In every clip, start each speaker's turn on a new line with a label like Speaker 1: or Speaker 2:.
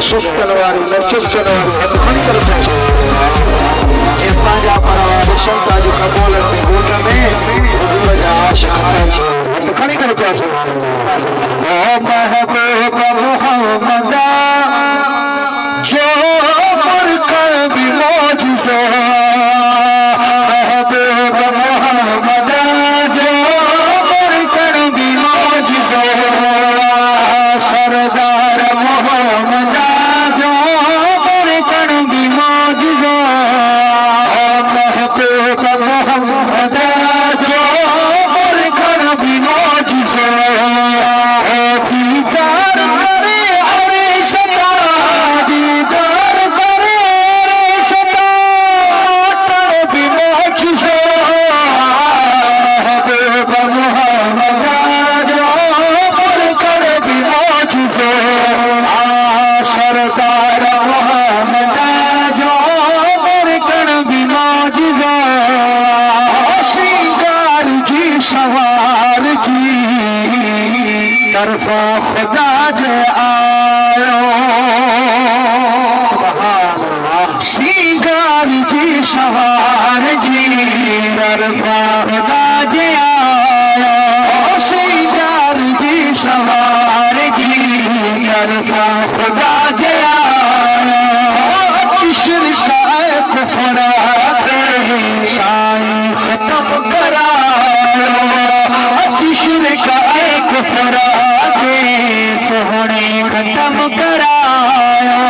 Speaker 1: सुस्तलवारी लचुस्तलवारी हथखड़ी करते हैं ये पांजा परवार संता जी कबूल में गोट में हुजूर जा शिखाए हथखड़ी करते हैं ओ महबूब मोहम्मद जो पर कर भी मौजूदा महबूब मोहम्मद जो पर कर भी मौजूदा सरदार मोहम्मद जो पर कर भी मौजूदा महबूब मोहम्मद जो पर कर भी मौजूदा दीदार करे अरे सदा दीदार करे अरे सदा कर भी मौजूदा महबूब मोहम्मद जो पर कर भी मौजूदा सरदार मोहम्मद जो पर कर भी मौजूदा श्रृंगार की सवार की तरफा खुदा जे आयो श्रृंगार की सवार की तरफा खुदा जे आयो श्रृंगार की सवार की तरफा खुदा जे आयो शिरकाए कुफरा साईं खत्म करायो शिरकाए कुफरा सोहने खत्म करायो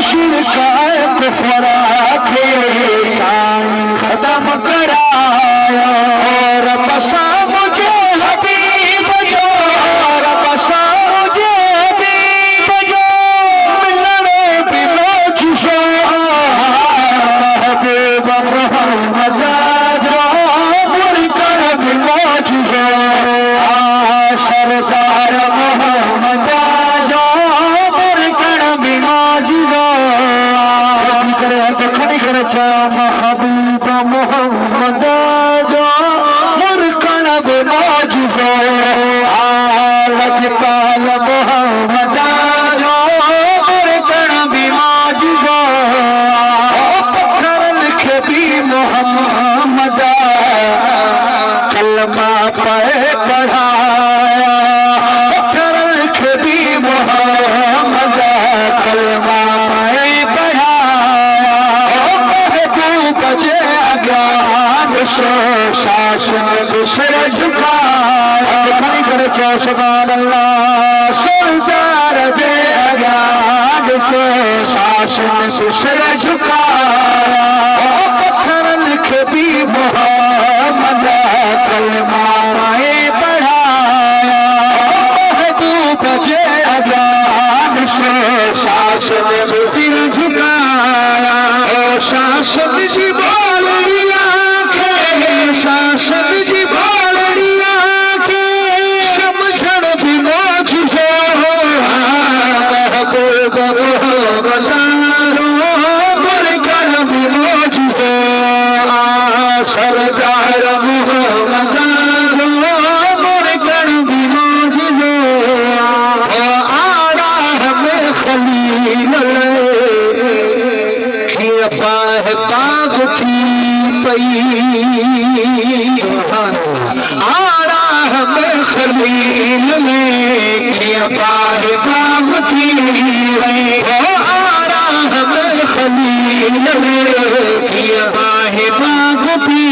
Speaker 1: शिरकाए कुफरा साईं खत्म करायो रब सा मुझे हबीब जो रब सा मुझे हबीब जो मिलने भी मौजूदा महबूब मोहम्मद जो मुरकर भी मौजूदा सरदार मोहम्मद जो मुरकर भी मौजूदा करे तो खड़ी करे चा महबूब मोहम्मद जो मुरकर भी मौजूदा लजपाल मोहम्मद जो मुरकर भी मौजूदा पत्थर लिखे भी मोहम्मद कलमा पे पढ़ाया पत्थर लिखे भी मोहम्मद कलमा पे पढ़ाया महबूब जे अज्ञान से शासन सिर झुकाया खड़ी करे चो सुभान अल्लाह सरदार जे अज्ञान से शासन सिर झुकाया पत्थर लिखे भी मोहम्मद कलमा पे पढ़ाया महबूब जे अज्ञान से शासन सिर झुकाया शासन जी बालड़ी आंखें शासन जी बालड़ी आंखें समझण भी मौजूदा महबूब मोहम्मद मुरकर भी मौजूदा सरदार मोहम्मद मुरकर भी मौजूदा आराह में खलील की अपाह पाग की पई आराह में खलील की अपाह पाग की आराह में खलील की अपाह पाग की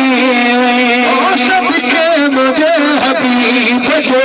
Speaker 1: सबके मुझे हबीब जो